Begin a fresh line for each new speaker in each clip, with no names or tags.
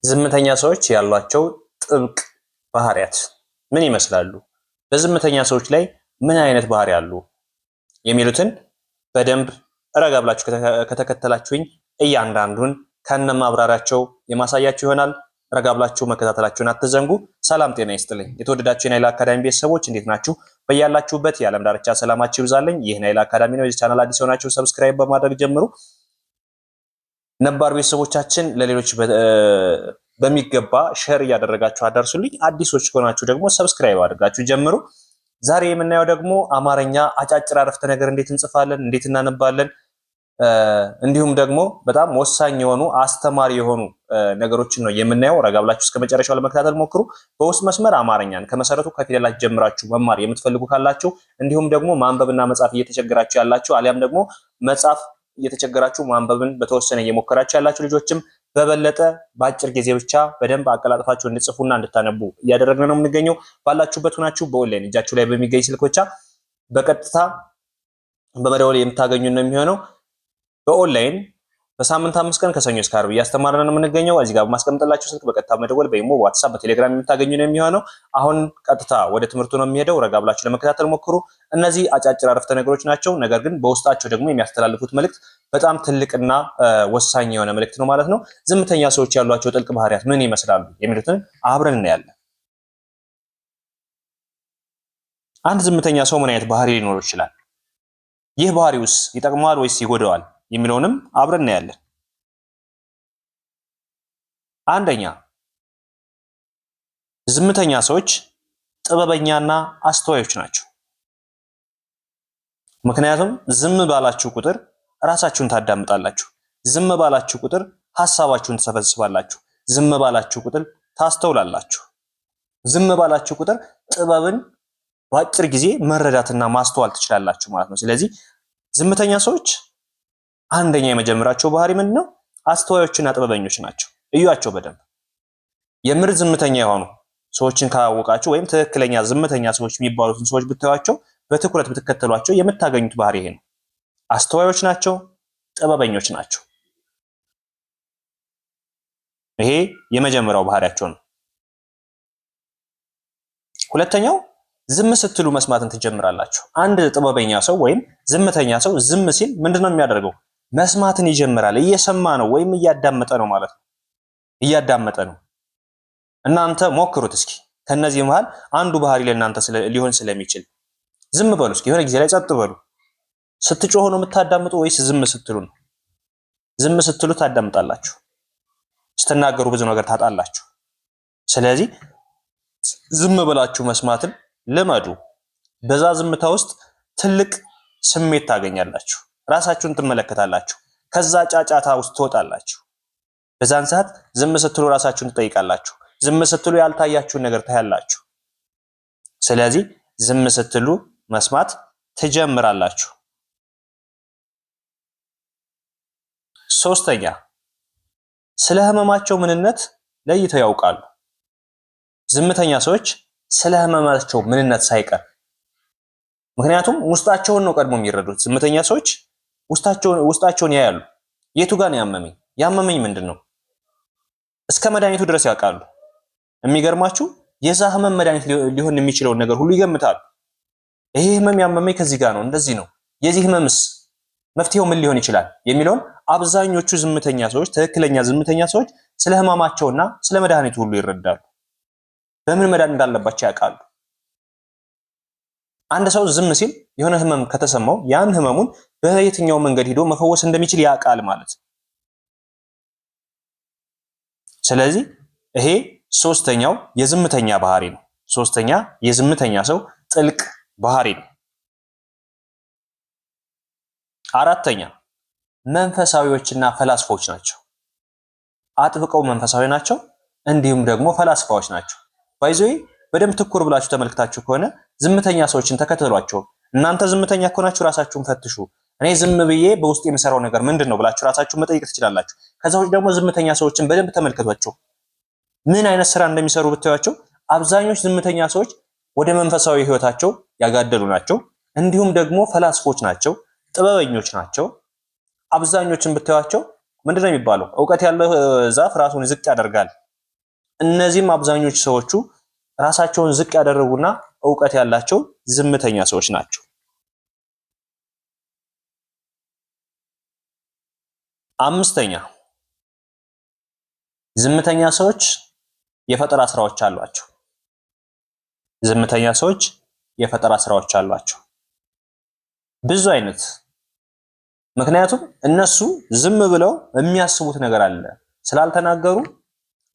ዝምተኛ ሰዎች ያሏቸው ጥብቅ ባህሪያት ምን ይመስላሉ? በዝምተኛ ሰዎች ላይ ምን አይነት ባህሪ አሉ? የሚሉትን በደንብ ረጋ ብላችሁ ከተከተላችሁኝ እያንዳንዱን ከነማብራሪያቸው የማሳያችሁ ይሆናል። ረጋ ብላችሁ መከታተላችሁን አትዘንጉ። ሰላም ጤና ይስጥልኝ። የተወደዳችሁ የናይል አካዳሚ ቤተሰቦች እንዴት ናችሁ? በያላችሁበት የዓለም ዳርቻ ሰላማችሁ ይብዛልኝ። ይህ ናይል አካዳሚ ነው። የዚህ ቻናል አዲስ ሆናችሁ ሰብስክራይብ በማድረግ ጀምሩ። ነባር ቤተሰቦቻችን ለሌሎች በሚገባ ሼር እያደረጋችሁ አዳርሱልኝ። አዲሶች ከሆናችሁ ደግሞ ሰብስክራይብ አድርጋችሁ ጀምሩ። ዛሬ የምናየው ደግሞ አማርኛ አጫጭር አረፍተ ነገር እንዴት እንጽፋለን፣ እንዴት እናነባለን፣ እንዲሁም ደግሞ በጣም ወሳኝ የሆኑ አስተማሪ የሆኑ ነገሮችን ነው የምናየው። ረጋ ብላችሁ እስከ መጨረሻው ለመከታተል ሞክሩ። በውስጥ መስመር አማርኛን ከመሰረቱ ከፊደላት ጀምራችሁ መማር የምትፈልጉ ካላችሁ፣ እንዲሁም ደግሞ ማንበብና መጻፍ እየተቸገራችሁ ያላችሁ፣ አሊያም ደግሞ መጻፍ እየተቸገራችሁ ማንበብን በተወሰነ እየሞከራችሁ ያላችሁ ልጆችም በበለጠ በአጭር ጊዜ ብቻ በደንብ አቀላጥፋችሁ እንድጽፉና እንድታነቡ እያደረግን ነው የምንገኘው። ባላችሁበት ሆናችሁ በኦንላይን እጃችሁ ላይ በሚገኝ ስልክ ብቻ በቀጥታ በመደወል የምታገኙ ነው የሚሆነው። በኦንላይን በሳምንት 5 ቀን ከሰኞ እስከ ዓርብ እያስተማርን ነው የምንገኘው። እዚህ ጋር በማስቀምጥላችሁ ስልክ በቀጥታ መደወል በኢሞ፣ ዋትስአፕ፣ በቴሌግራም የምታገኙ ነው የሚሆነው። አሁን ቀጥታ ወደ ትምህርቱ ነው የሚሄደው። ረጋ ብላችሁ ለመከታተል ሞክሩ። እነዚህ አጫጭር አረፍተ ነገሮች ናቸው። ነገር ግን በውስጣቸው ደግሞ የሚያስተላልፉት መልእክት በጣም ትልቅና ወሳኝ የሆነ መልእክት ነው ማለት ነው። ዝምተኛ ሰዎች ያሏቸው ጥልቅ ባህሪያት ምን ይመስላሉ የሚሉትን አብረን እናያለን። አንድ ዝምተኛ ሰው ምን አይነት ባህሪ ሊኖረው ይችላል? ይህ ባህሪውስ ይጠቅመዋል ወይስ ይጎዳዋል የሚለውንም አብረን እናያለን። አንደኛ፣ ዝምተኛ ሰዎች ጥበበኛና አስተዋዮች ናቸው። ምክንያቱም ዝም ባላችሁ ቁጥር ራሳችሁን ታዳምጣላችሁ። ዝም ባላችሁ ቁጥር ሐሳባችሁን ትሰበስባላችሁ። ዝም ባላችሁ ቁጥር ታስተውላላችሁ። ዝም ባላችሁ ቁጥር ጥበብን በአጭር ጊዜ መረዳትና ማስተዋል ትችላላችሁ ማለት ነው። ስለዚህ ዝምተኛ ሰዎች አንደኛ የመጀመሪያቸው ባህሪ ምንድነው? አስተዋዮችና ጥበበኞች ናቸው። እዩአቸው በደንብ። የምር ዝምተኛ የሆኑ ሰዎችን ካወቃችሁ ወይም ትክክለኛ ዝምተኛ ሰዎች የሚባሉትን ሰዎች ብታዩአቸው፣ በትኩረት ብትከተሏቸው የምታገኙት ባህሪ ይሄ ነው። አስተዋዮች ናቸው፣ ጥበበኞች ናቸው። ይሄ የመጀመሪያው ባህሪያቸው ነው። ሁለተኛው፣ ዝም ስትሉ መስማትን ትጀምራላችሁ። አንድ ጥበበኛ ሰው ወይም ዝምተኛ ሰው ዝም ሲል ምንድነው የሚያደርገው? መስማትን ይጀምራል። እየሰማ ነው ወይም እያዳመጠ ነው ማለት ነው። እያዳመጠ ነው። እናንተ ሞክሩት እስኪ። ከነዚህ መሃል አንዱ ባህሪ ለእናንተ ሊሆን ስለሚችል ዝም በሉ እስኪ። የሆነ ጊዜ ላይ ጸጥ በሉ። ስትጮሁ ነው የምታዳምጡ ወይስ ዝም ስትሉ ነው? ዝም ስትሉ ታዳምጣላችሁ። ስትናገሩ ብዙ ነገር ታጣላችሁ። ስለዚህ ዝም ብላችሁ መስማትን ልመዱ። በዛ ዝምታ ውስጥ ትልቅ ስሜት ታገኛላችሁ። ራሳችሁን ትመለከታላችሁ። ከዛ ጫጫታ ውስጥ ትወጣላችሁ። በዛን ሰዓት ዝም ስትሉ ራሳችሁን ትጠይቃላችሁ። ዝም ስትሉ ያልታያችሁን ነገር ታያላችሁ። ስለዚህ ዝም ስትሉ መስማት ትጀምራላችሁ። ሶስተኛ፣ ስለ ህመማቸው ምንነት ለይተው ያውቃሉ። ዝምተኛ ሰዎች ስለ ህመማቸው ምንነት ሳይቀር፣ ምክንያቱም ውስጣቸውን ነው ቀድሞ የሚረዱት። ዝምተኛ ሰዎች ውስጣቸውን ያያሉ። የቱ ጋር ነው ያመመኝ? ያመመኝ ምንድን ነው? እስከ መድኃኒቱ ድረስ ያውቃሉ። የሚገርማችሁ የዛ ህመም መድኃኒት ሊሆን የሚችለውን ነገር ሁሉ ይገምታሉ። ይሄ ህመም ያመመኝ ከዚህ ጋር ነው፣ እንደዚህ ነው። የዚህ ህመምስ መፍትሄው ምን ሊሆን ይችላል የሚለውን አብዛኞቹ ዝምተኛ ሰዎች፣ ትክክለኛ ዝምተኛ ሰዎች ስለ ህመማቸውና ስለ መድኃኒቱ ሁሉ ይረዳሉ። በምን መድኃኒት እንዳለባቸው ያውቃሉ። አንድ ሰው ዝም ሲል የሆነ ህመም ከተሰማው ያን ህመሙን በየትኛው መንገድ ሄዶ መፈወስ እንደሚችል ያውቃል ማለት ነው። ስለዚህ ይሄ ሶስተኛው የዝምተኛ ባህሪ ነው። ሶስተኛ የዝምተኛ ሰው ጥልቅ ባህሪ ነው። አራተኛ፣ መንፈሳዊዎችና ፈላስፎች ናቸው። አጥብቀው መንፈሳዊ ናቸው፣ እንዲሁም ደግሞ ፈላስፋዎች ናቸው። ባይዘይ በደንብ ትኩር ብላችሁ ተመልክታችሁ ከሆነ ዝምተኛ ሰዎችን ተከተሏቸው። እናንተ ዝምተኛ ከሆናችሁ ራሳችሁን ፈትሹ። እኔ ዝም ብዬ በውስጥ የምሰራው ነገር ምንድነው ብላችሁ ራሳችሁን መጠየቅ ትችላላችሁ። ከዛ ውጭ ደግሞ ዝምተኛ ሰዎችን በደንብ ተመልከቷቸው። ምን አይነት ስራ እንደሚሰሩ ብታዩአቸው፣ አብዛኞቹ ዝምተኛ ሰዎች ወደ መንፈሳዊ ህይወታቸው ያጋደሉ ናቸው። እንዲሁም ደግሞ ፈላስፎች ናቸው፣ ጥበበኞች ናቸው። አብዛኞቹን ብታዩአቸው ምንድነው የሚባለው? ዕውቀት ያለው ዛፍ ራሱን ዝቅ ያደርጋል እነዚህም አብዛኞቹ ሰዎቹ ራሳቸውን ዝቅ ያደረጉና እውቀት ያላቸው ዝምተኛ ሰዎች ናቸው። አምስተኛ ዝምተኛ ሰዎች የፈጠራ ስራዎች አሏቸው። ዝምተኛ ሰዎች የፈጠራ ስራዎች አሏቸው ብዙ አይነት። ምክንያቱም እነሱ ዝም ብለው የሚያስቡት ነገር አለ። ስላልተናገሩ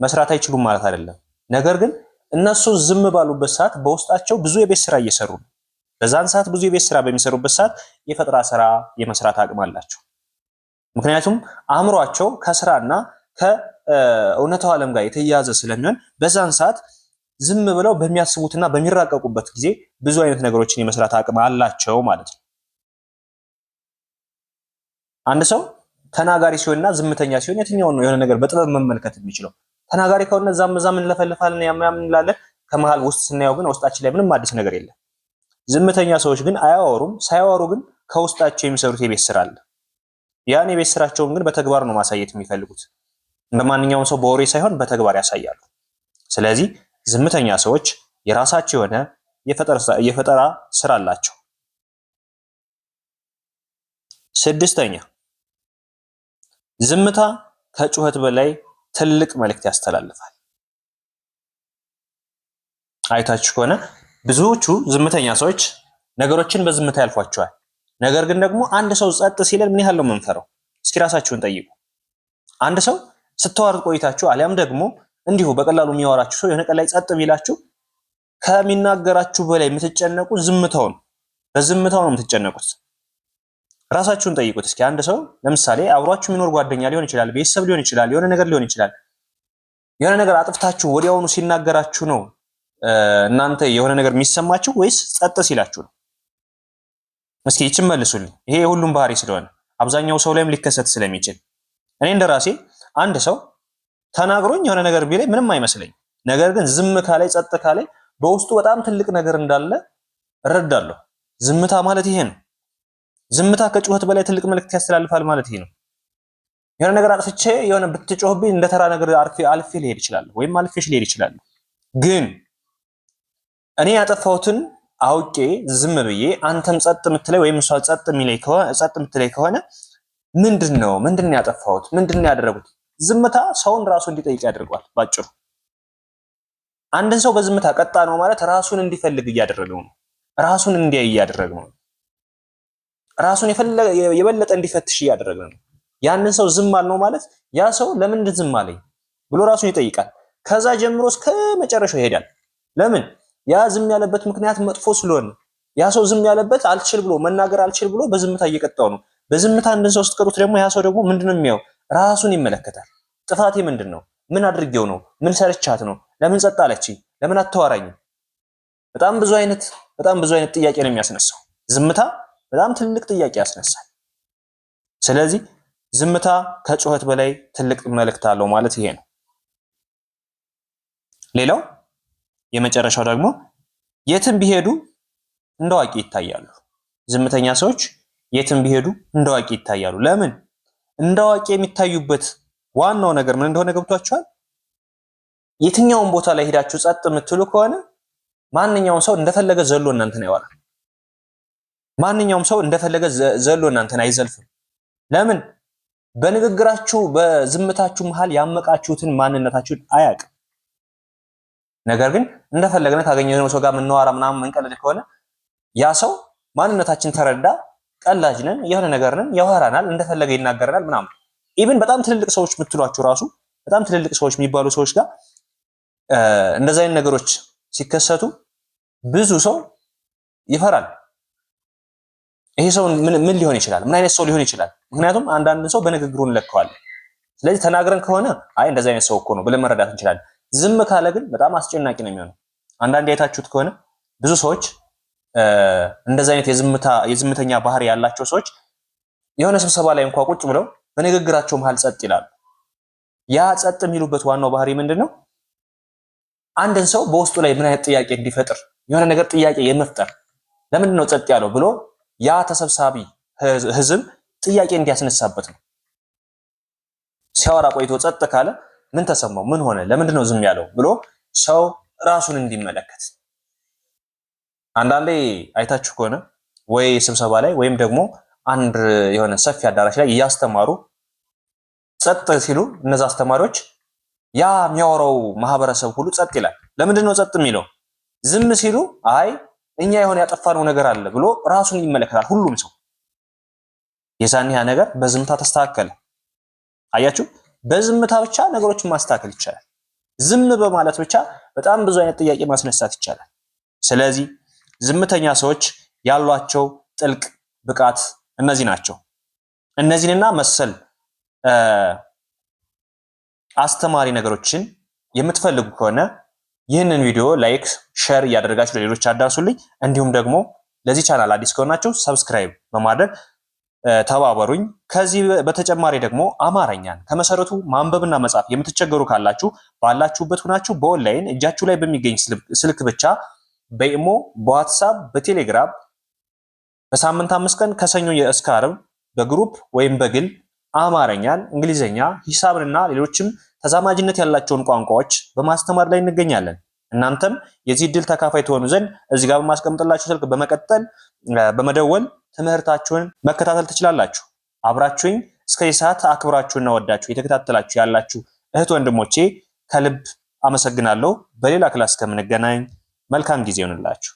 መስራት አይችሉም ማለት አይደለም። ነገር ግን እነሱ ዝም ባሉበት ሰዓት በውስጣቸው ብዙ የቤት ስራ እየሰሩ ነው። በዛን ሰዓት ብዙ የቤት ስራ በሚሰሩበት ሰዓት የፈጠራ ስራ የመስራት አቅም አላቸው። ምክንያቱም አእምሯቸው ከስራና ከእውነታው ዓለም ጋር የተያያዘ ስለሚሆን በዛን ሰዓት ዝም ብለው በሚያስቡትና በሚራቀቁበት ጊዜ ብዙ አይነት ነገሮችን የመስራት አቅም አላቸው ማለት ነው። አንድ ሰው ተናጋሪ ሲሆንና ዝምተኛ ሲሆን የትኛውን ነው የሆነ ነገር በጥበብ መመልከት የሚችለው? ተናጋሪ ከሆነ ዛም እንለፈልፋለን ያምን እንላለን። ከመሃል ውስጥ ስናየው ግን ውስጣችን ላይ ምንም አዲስ ነገር የለም። ዝምተኛ ሰዎች ግን አያወሩም። ሳያወሩ ግን ከውስጣቸው የሚሰሩት የቤት ስራ አለ። ያን የቤት ስራቸውን ግን በተግባር ነው ማሳየት የሚፈልጉት። እንደማንኛውም ሰው በወሬ ሳይሆን በተግባር ያሳያሉ። ስለዚህ ዝምተኛ ሰዎች የራሳቸው የሆነ የፈጠራ ስራ አላቸው። ስድስተኛ ዝምታ ከጩኸት በላይ ትልቅ መልእክት ያስተላልፋል። አይታችሁ ከሆነ ብዙዎቹ ዝምተኛ ሰዎች ነገሮችን በዝምታ ያልፏቸዋል። ነገር ግን ደግሞ አንድ ሰው ጸጥ ሲለን ምን ያህል ነው የምንፈራው? እስኪ ራሳችሁን ጠይቁ። አንድ ሰው ስተዋር ቆይታችሁ አሊያም ደግሞ እንዲሁ በቀላሉ የሚያወራችሁ ሰው የሆነ ቀን ላይ ጸጥ ቢላችሁ ከሚናገራችሁ በላይ የምትጨነቁ ዝምታው ነው። በዝምታው ነው የምትጨነቁት። ራሳችሁን ጠይቁት እስኪ። አንድ ሰው ለምሳሌ አብሯችሁ የሚኖር ጓደኛ ሊሆን ይችላል፣ ቤተሰብ ሊሆን ይችላል፣ የሆነ ነገር ሊሆን ይችላል። የሆነ ነገር አጥፍታችሁ ወዲያውኑ ሲናገራችሁ ነው እናንተ የሆነ ነገር የሚሰማችሁ ወይስ ጸጥ ሲላችሁ ነው? እስኪ ይችን መልሱልኝ። ይሄ የሁሉም ባህሪ ስለሆነ አብዛኛው ሰው ላይም ሊከሰት ስለሚችል እኔ እንደራሴ አንድ ሰው ተናግሮኝ የሆነ ነገር ቢለኝ ምንም አይመስለኝ። ነገር ግን ዝም ካላይ ጸጥ ካላይ በውስጡ በጣም ትልቅ ነገር እንዳለ እረዳለሁ። ዝምታ ማለት ይሄ ነው። ዝምታ ከጩኸት በላይ ትልቅ መልእክት ያስተላልፋል ማለት ይሄ ነው። የሆነ ነገር አጥፍቼ የሆነ ብትጮህብኝ እንደ ተራ ነገር አልፌ ልሄድ ይችላል ወይም አልፌሽ ልሄድ ይችላል። ግን እኔ ያጠፋሁትን አውቄ ዝም ብዬ አንተም ጸጥ የምትለይ ወይም እሷ ጸጥ የምትለይ ከሆነ ምንድን ነው ያጠፋሁት? ምንድን ነው ያደረጉት? ዝምታ ሰውን ራሱ እንዲጠይቅ ያደርገዋል። ባጭሩ አንድን ሰው በዝምታ ቀጣ ነው ማለት ራሱን እንዲፈልግ እያደረገው ነው። ራሱን እንዲያይ እያደረገው ነው። ራሱን የበለጠ እንዲፈትሽ እያደረገ ነው። ያንን ሰው ዝም አልነው ማለት ያ ሰው ለምንድን ዝም አለኝ ብሎ ራሱን ይጠይቃል። ከዛ ጀምሮ እስከ መጨረሻው ይሄዳል። ለምን? ያ ዝም ያለበት ምክንያት መጥፎ ስለሆነ ያ ሰው ዝም ያለበት መናገር አልችል ብሎ በዝምታ እየቀጣው ነው። በዝምታ አንድን ሰው ስትቀጡት ደግሞ ያ ሰው ደግሞ ምንድነው የሚያየው? ራሱን ይመለከታል። ጥፋቴ ምንድነው? ምን አድርጌው ነው? ምን ሰርቻት ነው? ለምን ጸጥ አለችኝ? ለምን አታወራኝም? በጣም ብዙ አይነት ጥያቄ ነው የሚያስነሳው። ዝምታ በጣም ትልቅ ጥያቄ ያስነሳል። ስለዚህ ዝምታ ከጩኸት በላይ ትልቅ መልእክት አለው ማለት ይሄ ነው። ሌላው የመጨረሻው ደግሞ የትም ቢሄዱ እንደዋቂ ይታያሉ። ዝምተኛ ሰዎች የትም ቢሄዱ እንደዋቂ ይታያሉ። ለምን? እንደዋቂ የሚታዩበት ዋናው ነገር ምን እንደሆነ ገብቷቸዋል። የትኛውን ቦታ ላይ ሄዳችሁ ጸጥ የምትሉ ከሆነ ማንኛውም ሰው እንደፈለገ ዘሎ እናንተን ያወራል። ማንኛውም ሰው እንደፈለገ ዘሎ እናንተን አይዘልፍም። ለምን? በንግግራችሁ በዝምታችሁ መሃል ያመቃችሁትን ማንነታችሁን አያውቅም። ነገር ግን እንደፈለግነ ካገኘነው ሰው ጋር የምናወራ ምናምን መንቀለድ ከሆነ ያ ሰው ማንነታችን ተረዳ፣ ቀላጅ ነን፣ የሆነ ነገር ነን፣ ያወራናል፣ እንደፈለገ ይናገረናል ምናምን። ኢቭን በጣም ትልልቅ ሰዎች የምትሏቸው ራሱ በጣም ትልልቅ ሰዎች የሚባሉ ሰዎች ጋር እንደዛ አይነት ነገሮች ሲከሰቱ ብዙ ሰው ይፈራል። ይሄ ሰው ምን ሊሆን ይችላል? ምን አይነት ሰው ሊሆን ይችላል? ምክንያቱም አንዳንድ ሰው በንግግሩ እንለካዋለን። ስለዚህ ተናግረን ከሆነ አይ እንደዛ አይነት ሰው እኮ ነው ብለን መረዳት እንችላለን። ዝም ካለ ግን በጣም አስጨናቂ ነው የሚሆነው። አንዳንድ አይታችሁት ከሆነ ብዙ ሰዎች እንደዛ አይነት የዝምተኛ ባህሪ ያላቸው ሰዎች የሆነ ስብሰባ ላይ እንኳን ቁጭ ብለው በንግግራቸው መሃል ጸጥ ይላሉ። ያ ጸጥ የሚሉበት ዋናው ባህሪ ምንድነው? አንድን ሰው በውስጡ ላይ ምን አይነት ጥያቄ እንዲፈጥር የሆነ ነገር ጥያቄ የመፍጠር ለምንድን ነው ጸጥ ያለው ብሎ ያ ተሰብሳቢ ህዝብ ጥያቄ እንዲያስነሳበት ነው። ሲያወራ ቆይቶ ጸጥ ካለ ምን ተሰማው? ምን ሆነ? ለምንድን ነው ዝም ያለው ብሎ ሰው ራሱን እንዲመለከት። አንዳንዴ አይታችሁ ከሆነ ወይ ስብሰባ ላይ ወይም ደግሞ አንድ የሆነ ሰፊ አዳራሽ ላይ እያስተማሩ ጸጥ ሲሉ እነዛ አስተማሪዎች ያ የሚያወራው ማህበረሰብ ሁሉ ጸጥ ይላል። ለምንድን ነው ጸጥ የሚለው? ዝም ሲሉ አይ እኛ የሆነ ያጠፋነው ነገር አለ ብሎ ራሱን ይመለከታል ሁሉም ሰው። የዛኔ ያ ነገር በዝምታ ተስተካከለ። አያችሁ፣ በዝምታ ብቻ ነገሮችን ማስተካከል ይቻላል። ዝም በማለት ብቻ በጣም ብዙ አይነት ጥያቄ ማስነሳት ይቻላል። ስለዚህ ዝምተኛ ሰዎች ያሏቸው ጥልቅ ብቃት እነዚህ ናቸው። እነዚህንና መሰል አስተማሪ ነገሮችን የምትፈልጉ ከሆነ ይህንን ቪዲዮ ላይክ፣ ሼር እያደረጋችሁ ለሌሎች አዳርሱልኝ። እንዲሁም ደግሞ ለዚህ ቻናል አዲስ ከሆናችሁ ሰብስክራይብ በማድረግ ተባበሩኝ። ከዚህ በተጨማሪ ደግሞ አማርኛን ከመሰረቱ ማንበብና መጻፍ የምትቸገሩ ካላችሁ ባላችሁበት ሆናችሁ በኦንላይን እጃችሁ ላይ በሚገኝ ስልክ ብቻ በኢሞ፣ በዋትስአፕ፣ በቴሌግራም በሳምንት 5 ቀን ከሰኞ እስከ ዓርብ በግሩፕ ወይም በግል አማርኛን፣ እንግሊዘኛ፣ ሂሳብንና ሌሎችም ተዛማጅነት ያላቸውን ቋንቋዎች በማስተማር ላይ እንገኛለን። እናንተም የዚህ ድል ተካፋይ ትሆኑ ዘንድ እዚህ ጋር በማስቀምጥላችሁ ስልክ በመቀጠል በመደወል ትምህርታችሁን መከታተል ትችላላችሁ። አብራችሁኝ እስከዚህ ሰዓት አክብራችሁና ወዳችሁ የተከታተላችሁ ያላችሁ እህት ወንድሞቼ ከልብ አመሰግናለሁ። በሌላ ክላስ ከምንገናኝ መልካም ጊዜ ይሁንላችሁ።